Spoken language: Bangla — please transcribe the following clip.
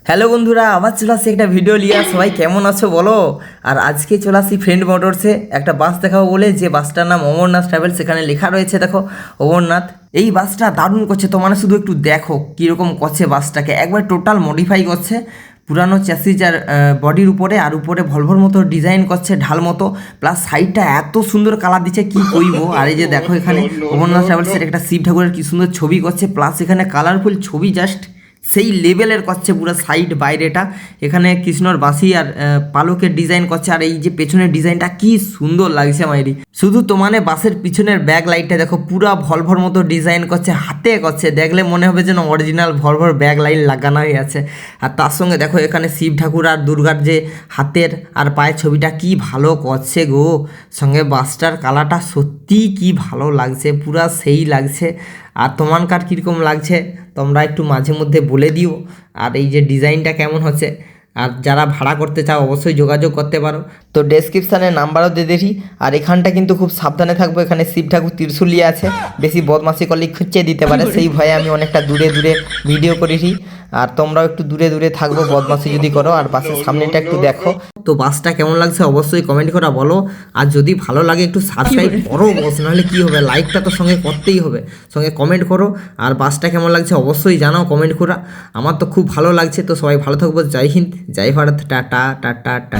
হ্যালো বন্ধুরা, আবার চলে আসছি একটা ভিডিও নিয়ে। সবাই কেমন আছো বলো। আর আজকে চলে আসছি ফ্রেন্ড মোটরসে একটা বাস দেখাবো বলে, যে বাসটার নাম অমরনাথ ট্রাভেল। সেখানে লেখা রয়েছে দেখো অমরনাথ। এই বাসটা দারুণ করছে, তো মানে শুধু একটু দেখো কীরকম করছে বাসটাকে। একবার টোটাল মডিফাই করছে পুরানো চ্যাসিজ আর বডির উপরে, আর উপরে ভলভোর মতো ডিজাইন করছে ঢাল মতো, প্লাস সাইডটা এত সুন্দর কালার দিচ্ছে কি কইবো। আর এই যে দেখো এখানে অমরনাথ ট্রাভেলসের একটা শিব ঠাকুরের কি সুন্দর ছবি করছে, প্লাস এখানে কালারফুল ছবি জাস্ট সেই লেভেলের করছে পুরো সাইড বাইরেটা। এখানে কৃষ্ণর বাঁশি আর পালকের ডিজাইন করছে, আর এই যে পেছনের ডিজাইনটা কি সুন্দর লাগছে মাইরি। শুধু তোমানে বাসের পিছনের ব্যাক লাইটটা দেখো, পুরা ভলভর মতো ডিজাইন করছে, হাতে করছে, দেখলে মনে হবে যেন অরিজিনাল ভলভর ব্যাক লাইট লাগানো হয়ে আছে। আর তার সঙ্গে দেখো এখানে শিব ঠাকুর আর দুর্গার যে হাতের আর পায়ের ছবিটা কি ভালো করছে গো। সঙ্গে বাসটার কালারটা সত্যি কি ভালো লাগছে, পুরা সেই লাগছে। আর তোমার কীরকম লাগছে তোমরা একটু মাঝে মধ্যে বলে দিও। আর এই যে ডিজাইনটা কেমন হচ্ছে, আর যারা ভাড়া করতে চাও অবশ্যই যোগাযোগ করতে পারো। তো ডেসক্রিপশানে নাম্বারও দিয়ে দিই। আর এখানটা কিন্তু খুব সাবধানে থাকবো, এখানে শিব ঠাকুর ত্রিশুলিয়ে আছে, বেশি বদমাশি করলে খুঁচিয়ে দিতে পারে, সেই ভয়ে আমি অনেকটা দূরে দূরে ভিডিও করেছি। আর তোমরাও একটু দূরে দূরে থাকবো বদমাশি যদি করো। আর বাসের সামনেটা একটু দেখো। তো বাসটা কেমন লাগছে অবশ্যই কমেন্ট করা বলো। আর যদি ভালো লাগে একটু সাবস্ক্রাইব করো বস, নাহলে কী হবে, লাইকটা তো সঙ্গে করতেই হবে, সঙ্গে কমেন্ট করো। আর বাসটা কেমন লাগছে অবশ্যই জানাও কমেন্ট করা। আমার তো খুব ভালো লাগছে। তো সবাই ভালো থাকবো। জয় হিন্দ, জয় ভারত, টাটা টাটা টাটা।